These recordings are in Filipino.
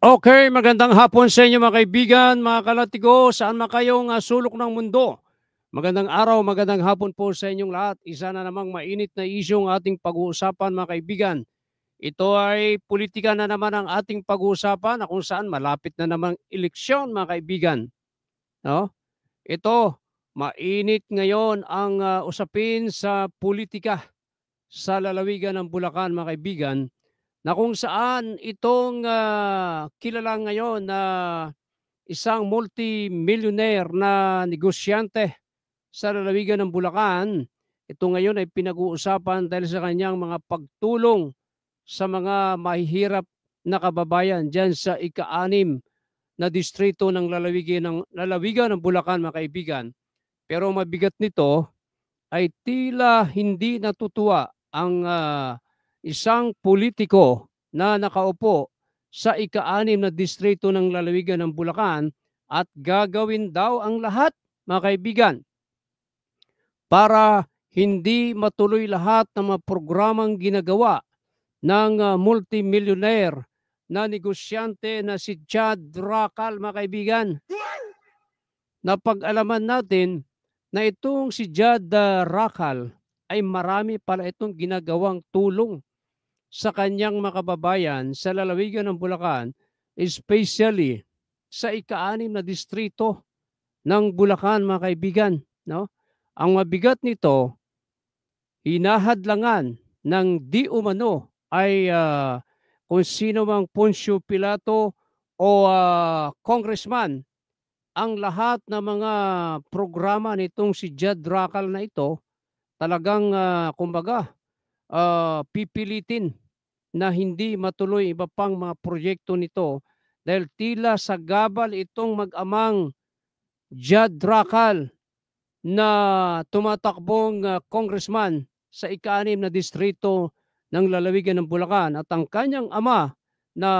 Okay, magandang hapon sa inyo mga kaibigan, mga kalatigo, saan man kayong sulok ng mundo. Magandang araw, magandang hapon po sa inyong lahat. Isa na namang mainit na isyong ating pag-uusapan mga kaibigan. Ito ay politika na naman ang ating pag-uusapan na kung saan malapit na namang eleksyon mga kaibigan. No? Ito, mainit ngayon ang usapin sa politika sa lalawigan ng Bulacan mga kaibigan na kung saan itong kilala ngayon na isang multi-millionaire na negosyante sa lalawigan ng Bulacan. Ito ngayon ay pinag-uusapan dahil sa kanyang mga pagtulong sa mga mahihirap na kababayan dyan sa ika-anim na distrito ng lalawigan ng Bulacan mga kaibigan. Pero mabigat nito ay tila hindi natutuwa ang isang politiko na nakaupo sa ika-anim na distrito ng lalawigan ng Bulacan at gagawin daw ang lahat, mga kaibigan, para hindi matuloy lahat ng mga programang ginagawa ng multimillionaire na negosyante na si Chad Racal, mga kaibigan. Napag-alaman natin na itong si Chad Racal ay marami pala itong ginagawang tulong sa kanyang mga kababayan sa lalawigan ng Bulacan, especially sa ika-anim na distrito ng Bulacan, mga kaibigan. No? Ang mabigat nito, hinahadlangan ng di umano ay kung sino mang Poncio Pilato o congressman, ang lahat ng mga programa nitong si Jad Racal na ito talagang kumbaga pipilitin na hindi matuloy iba pang mga proyekto nito dahil tila sa gabal itong mag-amang Jad Racal na tumatakbong congressman sa ika-anim na distrito ng lalawigan ng Bulacan at ang kanyang ama na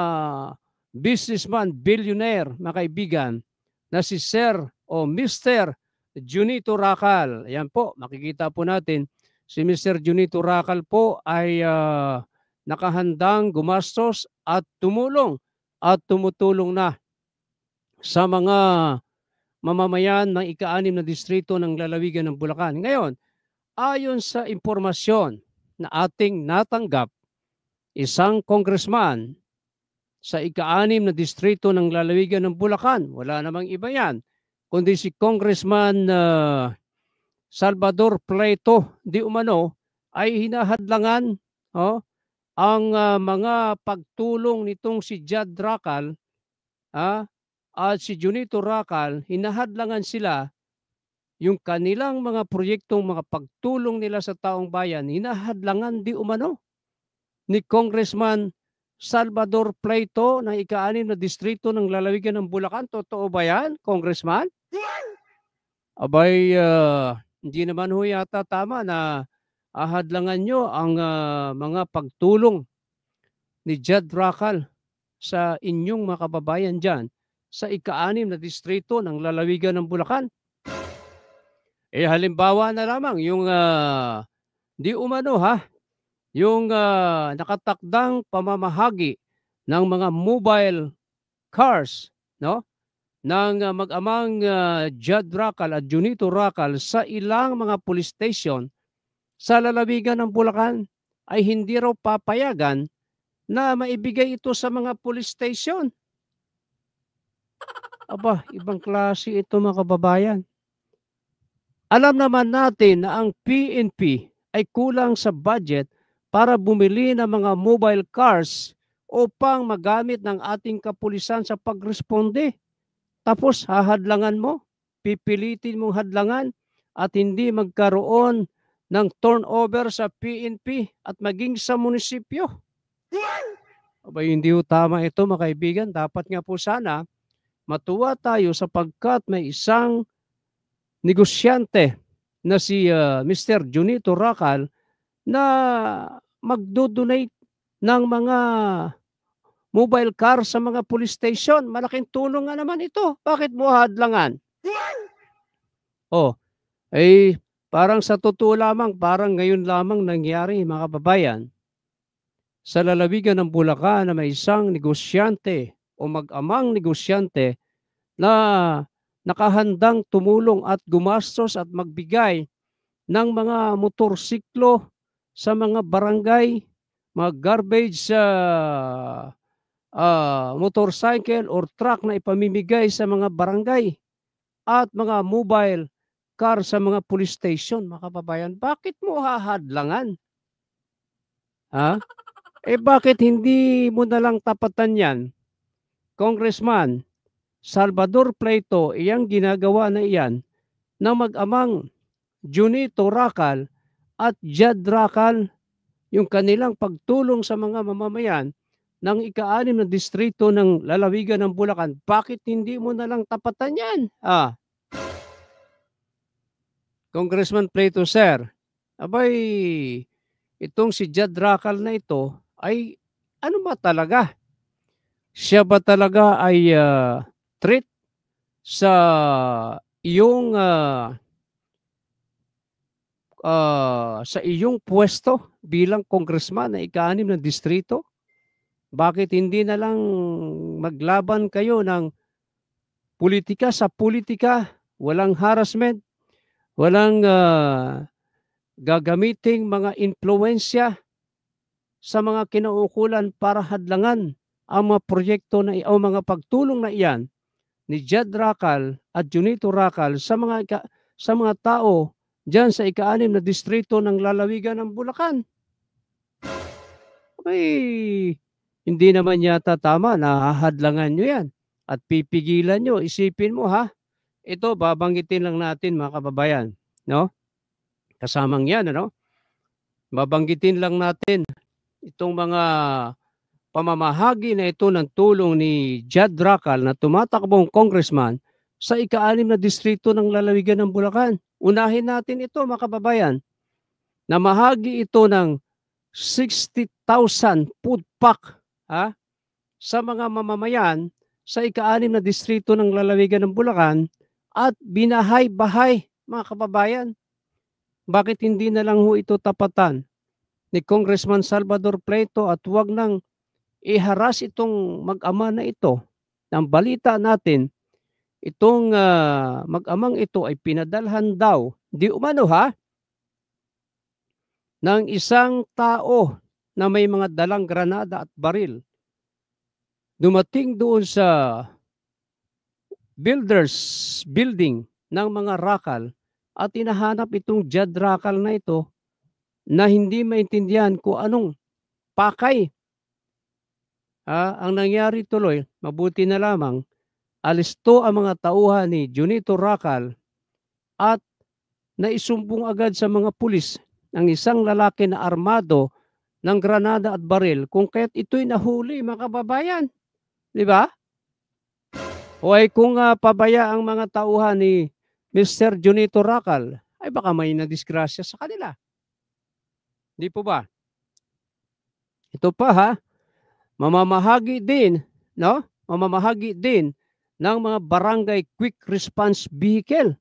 businessman, billionaire, mga kaibigan, na si Sir o Mr. Junito Racal. Ayan po, makikita po natin si Mr. Junito Racal po ay nakahandang gumastos at tumulong at tumutulong na sa mga mamamayan ng ika-anim na distrito ng lalawigan ng Bulacan. Ngayon, ayon sa impormasyon na ating natanggap, isang congressman sa ika-anim na distrito ng lalawigan ng Bulacan, wala namang iba yan, kundi si Congressman Salvador Pleito di umano ay hinahadlangan ang mga pagtulong nitong si Jad Racal at si Junito Racal, hinahadlangan sila yung kanilang mga proyektong mga pagtulong nila sa taong bayan, hinahadlangan di umano ni Congressman Salvador Pleito ng ika-anim na distrito ng lalawigan ng Bulacan. Totoo ba yan, Congressman? Abay, hindi naman ho yata tama na ahadlangan nyo ang mga pagtulong ni Jad Racal sa inyong mga kababayan dyan sa ika-anim na distrito ng lalawigan ng Bulacan. Halimbawa na lamang yung di umano yung nakatakdang pamamahagi ng mga mobile cars, no? Ng mag-amang Jad Racal at Junito Racal sa ilang mga police station sa lalawigan ng Bulacan ay hindi raw papayagan na maibigay ito sa mga police station. Aba, ibang klase ito mga kababayan. Alam naman natin na ang PNP ay kulang sa budget para bumili ng mga mobile cars upang magamit ng ating kapulisan sa pagresponde. Tapos hahadlangan mo, pipilitin mong hadlangan at hindi magkaroon ng turnover sa PNP at maging sa munisipyo. Aba, hindi ho tama ito mga kaibigan. Dapat nga po sana matuwa tayo sapagkat may isang negosyante na si Mr. Junito Racal na magdo-donate ng mga mobile car sa mga police station. Malaking tulong nga naman ito. Bakit mo hadlangan? Parang sa totoo lamang, parang ngayon lamang nangyari mga kababayan sa lalawigan ng Bulacan na may isang negosyante o mag-amang negosyante na nakahandang tumulong at gumastos at magbigay ng mga motorsiklo sa mga barangay, mga garbage motorcycle or truck na ipamimigay sa mga barangay at mga mobile car sa mga police station, mga kababayan. Bakit mo hahadlangan? Ha? Bakit hindi mo na lang tapatan yan, Congressman Salvador Pleito, iyang ginagawa na iyan ng mag-amang Junito Racal at Jad Racal, yung kanilang pagtulong sa mga mamamayan ng ika-6 na distrito ng lalawigan ng Bulacan. Bakit hindi mo na lang tapatan yan? Congressman Pleito, sir, abay, itong si Jad Racal na ito ay ano ba talaga? Siya ba talaga ay threat sa iyong pwesto bilang congressman na ika-6 ng distrito? Bakit hindi na lang maglaban kayo ng politika sa politika, walang harassment, walang gagamiting mga impluwensya sa mga kinaukulan para hadlangan ang mga proyekto na o mga pagtulong na iyan ni Jad Racal at Junito Racal sa mga tao diyan sa ika-6 na distrito ng lalawigan ng Bulacan. Ay, hindi naman yata tama na hahadlangan nyo yan at pipigilan nyo. Isipin mo ha, ito babanggitin lang natin mga kababayan, no? Kasamang yan, ano? Babanggitin lang natin itong mga pamamahagi na ito ng tulong ni Jad Racal na tumatakbong congressman sa ika-6 na distrito ng lalawigan ng Bulacan. Unahin natin ito mga kababayan. Namahagi ito ng 60,000 food pack sa mga mamamayan sa ika-6 na distrito ng lalawigan ng Bulacan at binahay-bahay mga kababayan. Bakit hindi na lang ho ito tapatan ni Congressman Salvador Pleito at huwag nang iharas itong mag-ama na ito? Ang balita natin, itong mag-amang ito ay pinadalhan daw, di umano ng isang tao na may mga dalang granada at baril. Dumating doon sa building ng mga Racal at hinahanap itong Jad Racal na ito na hindi maintindihan kung anong pakay. Ang nangyari tuloy, mabuti na lamang, alisto ang mga tauhan ni Junito Racal at naisumbong agad sa mga pulis ng isang lalaki na armado ng granada at baril kung kaya't ito'y nahuli mga kababayan. Di ba? O ay kung pabaya ang mga tauhan ni Mr. Junito Racal, ay baka may nadisgrasya sa kanila. Di po ba? Ito pa mamamahagi din, no? Mamamahagi din ng mga barangay quick response vehicle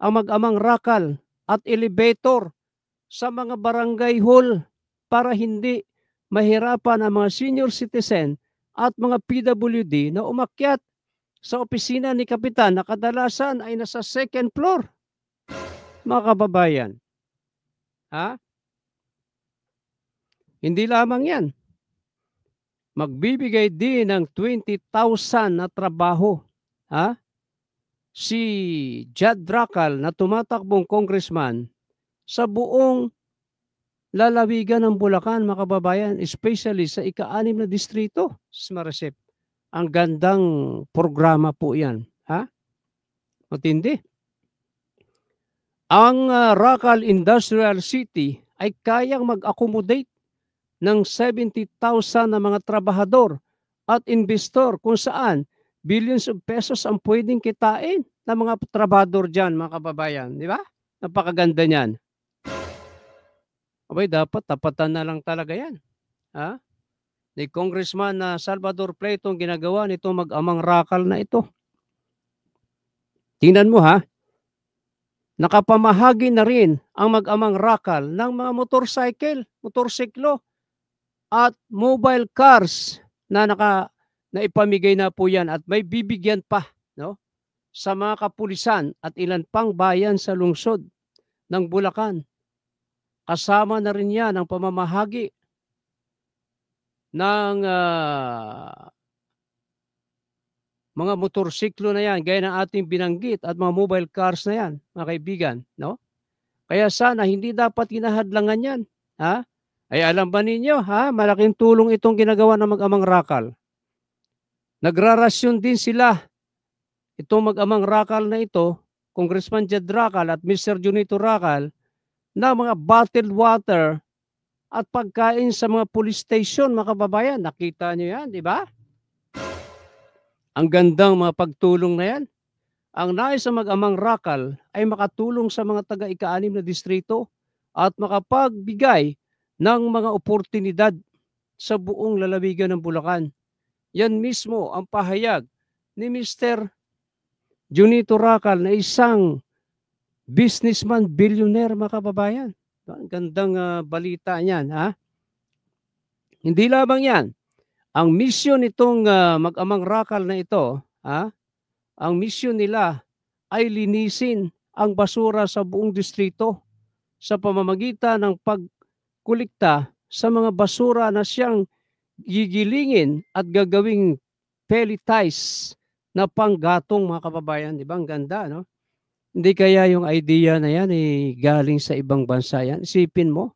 ang mag-amang Racal at elevator sa mga barangay hall para hindi mahirapan ang mga senior citizen at mga PWD na umakyat sa opisina ni Kapitan na kadalasan ay nasa second floor. Mga kababayan, hindi lamang yan. Magbibigay din ng 20,000 na trabaho si Jad Racal na tumatakbong congressman sa buong lalawigan ng Bulacan, mga kababayan, especially sa ika-6 na distrito, Smaresep. Ang gandang programa po yan. Matindi. Ang Racal Industrial City ay kayang mag-accommodate ng 70,000 na mga trabahador at investor kung saan billions of pesos ang pwedeng kitain ng mga trabahador dyan, mga kababayan. Di ba? Napakaganda niyan. Abay, dapat tapatan na lang talaga yan. Ni Congressman na Salvador Pleito ang ginagawa nito mag-amang Racal na ito. Tingnan mo nakapamahagi na rin ang mag-amang Racal ng mga motorsiklo at mobile cars na na ipamigay na po yan at may bibigyan pa, no, sa mga kapulisan at ilan pang bayan sa lungsod ng Bulacan. Kasama na rin yan ang pamamahagi ng mga motorsiklo na yan, gaya ng ating binanggit, at mga mobile cars na yan, mga kaibigan, no? Kaya sana hindi dapat hinahadlangan yan, ha? Ay alam ba ninyo, ha? Malaking tulong itong ginagawa ng mag-amang Rakal. Nagrarasyon din sila, itong mag-amang Rakal na ito, Congressman Jed Rakal at Mr. Junito Rakal, na mga bottled water at pagkain sa mga police station, mga kababayan. Nakita nyo yan, di ba? Ang gandang mga pagtulong na yan. Ang nais sa mag-amang Rakal ay makatulong sa mga taga-ika-6 na distrito at makapagbigay ng mga oportunidad sa buong lalawigan ng Bulacan. Yan mismo ang pahayag ni Mr. Junito Rakal na isang businessman, billionaire, mga kababayan. Ang gandang balita niyan, ha? Hindi lamang yan. Ang mission nitong mag-amang Rakal na ito, ha? Ang mission nila ay linisin ang basura sa buong distrito sa pamamagitan ng pagkulikta sa mga basura na siyang gigilingin at gagawing pelletize na panggatong, mga kababayan. Di ba? Ang ganda, no? Hindi kaya yung idea na yan galing sa ibang bansa yan? Isipin mo,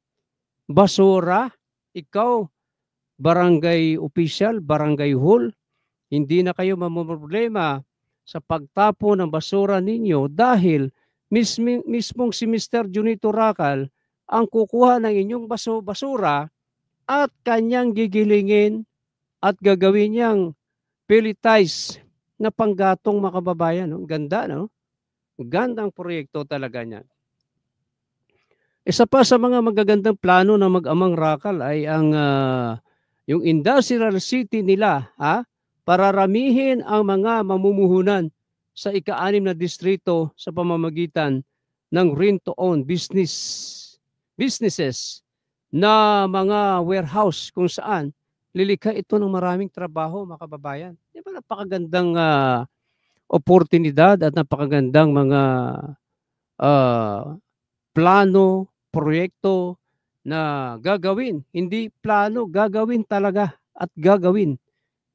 basura, ikaw, barangay official, barangay hall, hindi na kayo mamumroblema sa pagtapo ng basura ninyo dahil mismong si Mr. Junito Rakal ang kukuha ng inyong basura at kanyang gigilingin at gagawin niyang pelletize na panggatong, mga kababayan. No? Ganda, no? Gandang proyekto talaga niyan. Isa pa sa mga magagandang plano ng mag-amang Rakal ay ang yung industrial city nila, ha? Pararamihin ang mga mamumuhunan sa ika-6 na distrito sa pamamagitan ng rent-to-own businesses na mga warehouse kung saan lilikha ito ng maraming trabaho, mga kababayan. Di ba napakagandang oportunidad at napakagandang mga plano, proyekto na gagawin. Hindi plano, gagawin talaga at gagawin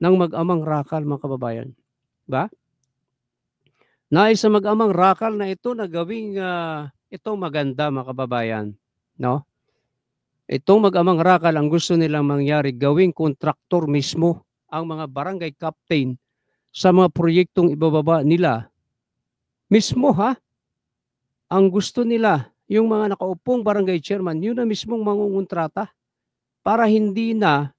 ng mag-amang Rakal, mga kababayan. Ba? Nais sa mag-amang Rakal na ito na gawing itong maganda, mga kababayan. No? Itong mag-amang Rakal, ang gusto nilang mangyari, gawing kontraktor mismo ang mga barangay captain sa mga proyektong ibababa nila. Mismo, ha? Ang gusto nila, yung mga nakaupong barangay chairman, yun na mismong mangungontrata para hindi na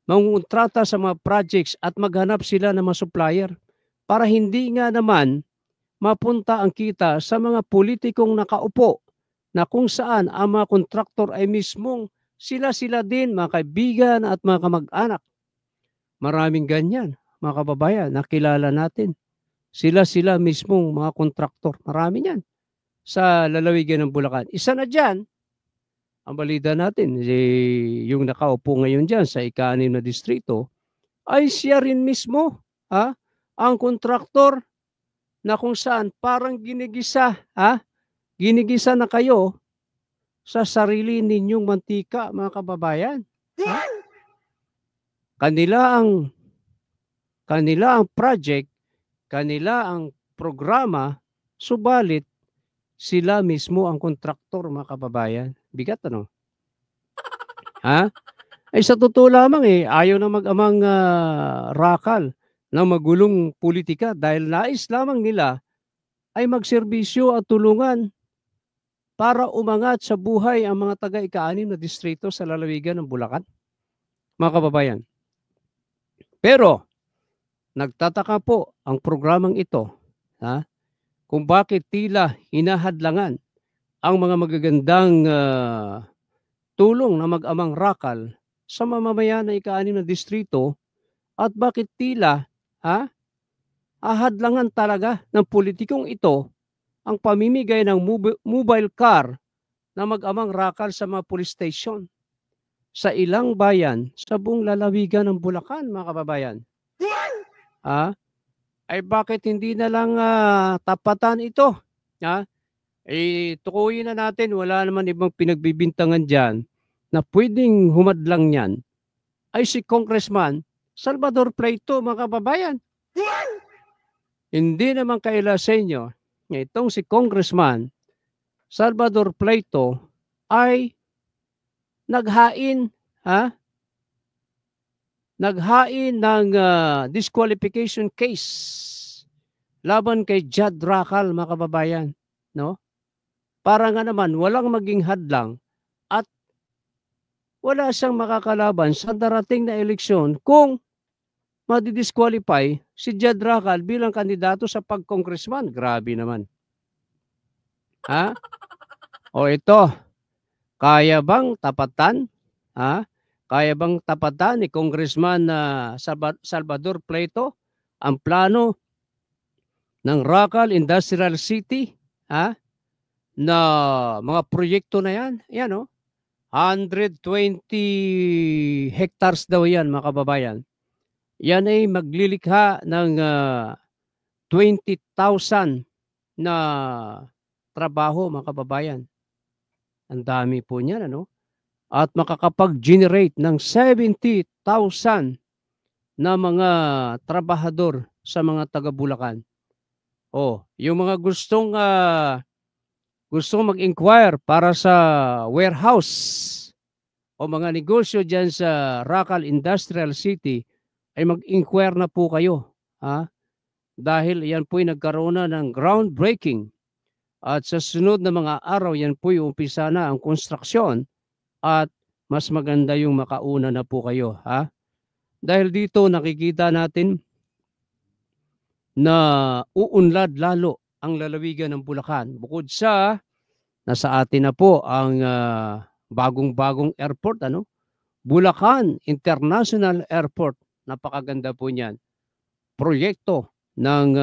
mangungontrata sa mga projects at maghanap sila ng mga supplier para hindi nga naman mapunta ang kita sa mga politikong nakaupo na kung saan ang mga kontraktor ay mismong sila-sila din, mga kaibigan at mga kamag-anak. Maraming ganyan, mga kababayan, nakilala natin. Sila-sila mismong mga kontraktor. Marami yan sa lalawigan ng Bulacan. Isa na dyan, ang balita natin, yung nakaupo ngayon dyan sa ika-6 na distrito, ay siya rin mismo, ha? Ang kontraktor na kung saan parang ginigisa, ha? Ginigisa na kayo sa sarili ninyong mantika, mga kababayan. Ha? Kanila ang project, kanila ang programa, subalit sila mismo ang kontraktor, mga kababayan. Bigat, ano? Ha? Ay sa totoo lamang ayaw na mag-amang Rakal ng magulong politika dahil nais lamang nila ay magserbisyo at tulungan para umangat sa buhay ang mga taga-ika-6 na distrito sa lalawigan ng Bulacan, mga kababayan. Pero nagtataka po ang programang ito, ha? Kung bakit tila hinahadlangan ang mga magagandang tulong na mag-amang Rakal sa mamamayan na ika-6 na distrito at bakit tila ahadlangan talaga ng politikong ito ang pamimigay ng mobile car na mag-amang Rakal sa mga police station sa ilang bayan sa buong lalawigan ng Bulacan, mga kababayan. ay bakit hindi na lang tapatan ito? Tukuyin na natin, wala naman ibang pinagbibintangan diyan na pwedeng humadlang niyan ay si Congressman Salvador Pleito, mga kababayan. Hindi naman kaila sa inyo na itong si Congressman Salvador Pleito ay naghain, naghain ng disqualification case laban kay Jad Racal, mga kababayan, no? Para nga naman walang maging hadlang at wala siyang makakalaban sa darating na eleksyon kung madi-disqualify si Jad Racal bilang kandidato sa pag-congressman. Grabe naman. O ito, kaya bang tapatan? Kaya bang tapatan ni Congressman Salvador Pleito ang plano ng Racal Industrial City? Na mga proyekto na yan? Yan, 120 hectares daw yan, mga kababayan. Yan ay maglilikha ng 20,000 na trabaho, mga kababayan. Ang dami po niyan, At makakapag-generate ng 70,000 na mga trabahador sa mga taga-Bulacan. Yung mga gustong mag-inquire para sa warehouse o mga negosyo dyan sa Racal Industrial City, ay mag-inquire na po kayo. Dahil yan po'y nagkaroon na ng groundbreaking. At sa sunod na mga araw, yan po'y umpisa na ang konstruksyon at mas maganda yung makauna na po kayo. Dahil dito nakikita natin na uunlad lalo ang lalawigan ng Bulacan. Bukod sa nasa atin na po ang bagong-bagong airport, Bulacan International Airport. Napakaganda po niyan. Proyekto ng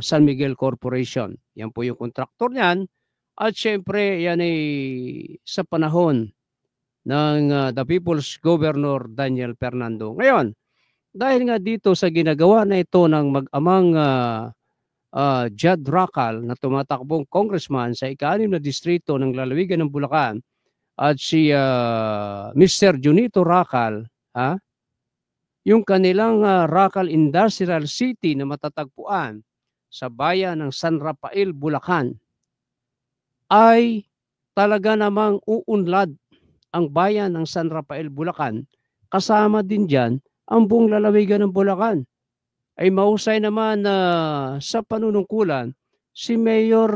San Miguel Corporation. Yan po yung kontraktor niyan. At syempre, yan ay sa panahon ng the People's Governor Daniel Fernando. Ngayon, dahil nga dito sa ginagawa na ito ng mag-amang Jad Racal na tumatakbong congressman sa ika-6 na distrito ng lalawigan ng Bulacan at si Mr. Junito Racal, yung kanilang Racal Industrial City na matatagpuan sa bayan ng San Rafael, Bulacan, ay talaga namang uunlad ang bayan ng San Rafael, Bulacan. Kasama din dyan ang buong lalawigan ng Bulacan. Ay mahusay naman sa panunungkulan si Mayor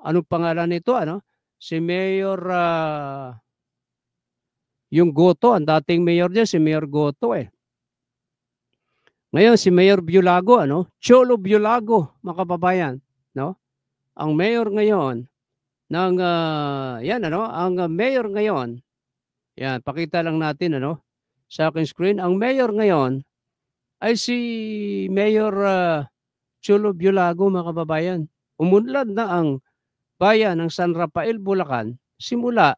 anong pangalan nito, si Mayor yung Goto, ang dating mayor niya si Mayor Goto Ngayon si Mayor Biolago, Cholo Biolago, mga kababayan, Ang mayor ngayon ng ang mayor ngayon, yan, pakita lang natin sa aking screen, ang mayor ngayon ay si Mayor Cholo Biolago, mga kababayan. Umunlad na ang bayan ng San Rafael, Bulacan simula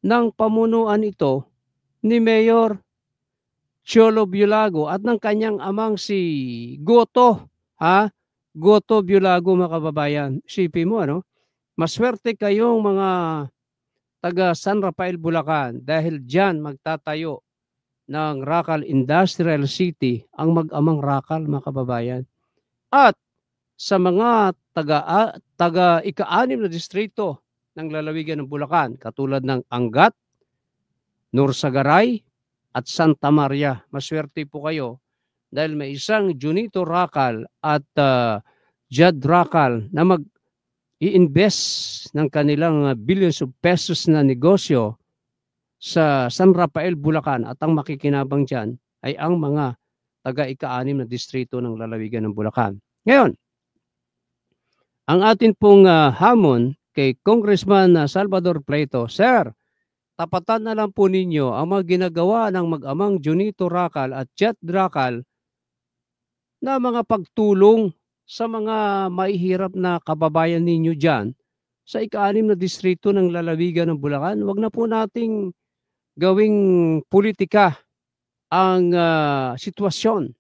ng pamunuan ito ni Mayor Cholo Biolago at ng kanyang amang si Goto, Goto Biolago, mga kababayan. Isipin mo, maswerte kayong mga taga San Rafael, Bulacan dahil diyan magtatayo ng Racal Industrial City ang mag-amang Racal, mga kababayan. At sa mga taga ika-6 na distrito ng lalawigan ng Bulacan, katulad ng Angat, Norsagaray at Santa Maria, maswerte po kayo dahil may isang Junito Racal at Jad Racal na mag-i-invest ng kanilang billions of pesos na negosyo sa San Rafael, Bulacan, at ang makikinabang dyan ay ang mga taga ika-6 na distrito ng lalawigan ng Bulacan. Ngayon, ang atin pong hamon kay Congressman Salvador Pleito, Sir, tapatan na lang po ninyo ang mga ginagawa ng mag-amang Junito Racal at Jad Racal na mga pagtulong sa mga mahihirap na kababayan ninyo dyan sa ika-6 na distrito ng lalawigan ng Bulacan. Huwag na po nating gawing politika ang sitwasyon.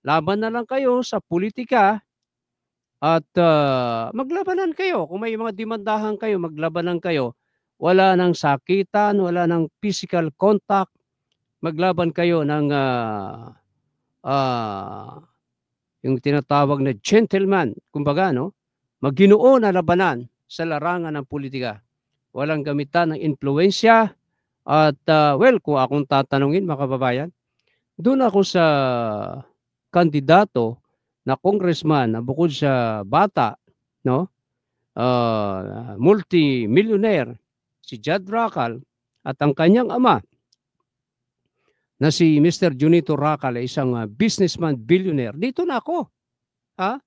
Laban na lang kayo sa politika at maglabanan kayo. Kung may mga demandahan kayo, maglabanan kayo. Wala ng sakitan, wala ng physical contact. Maglaban kayo ng ah, yung tinatawag na gentleman, kumbaga, no? Maginoo na labanan sa larangan ng politika. Walang gamitan ng impluwensya at well, kung akong tatanungin mga kababayan, doon ako sa kandidato na congressman na bukod sa bata, no? Multi-millionaire si Judd Racal at ang kanyang ama na si Mr. Junito Racal ay isang businessman billionaire. Dito na ako. Ha?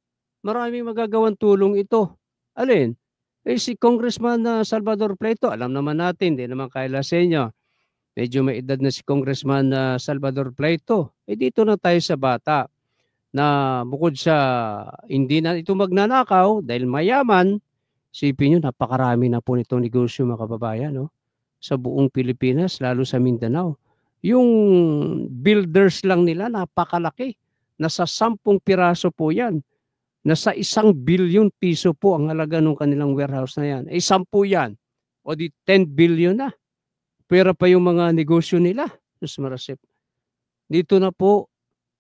Maraming magagawang tulong ito. Alin? Eh si Congressman Salvador Pleito, alam naman natin, di naman kaila sa inyo. Medyo may edad na si Congressman Salvador Pleito. Eh dito na tayo sa bata na bukod sa hindi na ito magnanakaw dahil mayaman, sipin nyo, napakarami na po nitong negosyo mga kababayan, no? Sa buong Pilipinas, lalo sa Mindanao. Yung builders lang nila, napakalaki. Nasa 10 piraso po yan. Nasa 1 billion piso po ang halaga ng kanilang warehouse na yan. Eh, 10 yan. O di 10 billion na. Pera pa yung mga negosyo nila. Diyos marasip. Dito na po,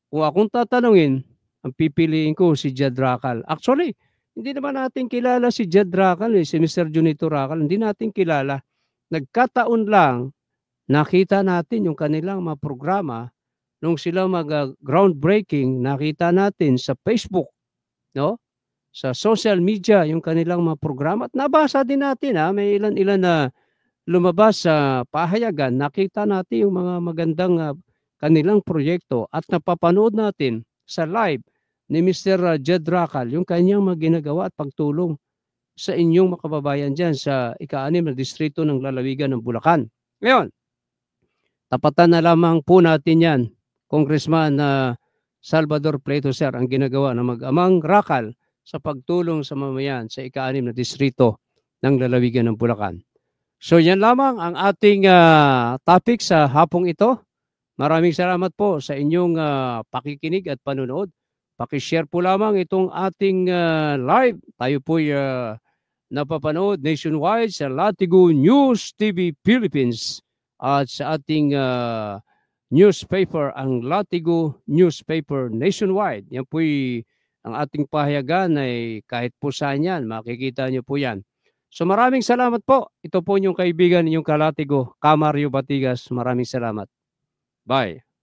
kung akong tatanungin, ang pipiliin ko si Judd Racal. Actually, hindi naman natin kilala si Judd Racal, si Mr. Junito Racal. Hindi natin kilala. Nagkataon lang, nakita natin yung kanilang mga programa nung sila mag-groundbreaking, nakita natin sa Facebook, no? Sa social media yung kanilang mga programa at nabasa din natin, may ilan-ilan na lumabas sa pahayagan, nakita natin yung mga magandang kanilang proyekto at napapanood natin sa live ni Mr. Judd Racal yung kanyang mga ginagawa at pagtulong sa inyong mga kababayan dyan sa ika-6 na distrito ng lalawigan ng Bulacan. Ngayon, tapatan na lamang po natin yan, Congressman Salvador Pleito, sir, ang ginagawa ng mag-amang Racal sa pagtulong sa mamayan sa ika-6 na distrito ng lalawigan ng Bulacan. So yan lamang ang ating topic sa hapong ito. Maraming salamat po sa inyong pakikinig at panonood. Paki-share po lamang itong ating live. Tayo po napapanood nationwide sa Latigo News TV Philippines at sa ating newspaper, ang Latigo Newspaper Nationwide. Yan po ang ating pahayagan ay kahit po saan yan, makikita nyo po yan. So maraming salamat po. Ito po yung kaibigan, yung kalatigo, Camario Batigas. Maraming salamat. Bye.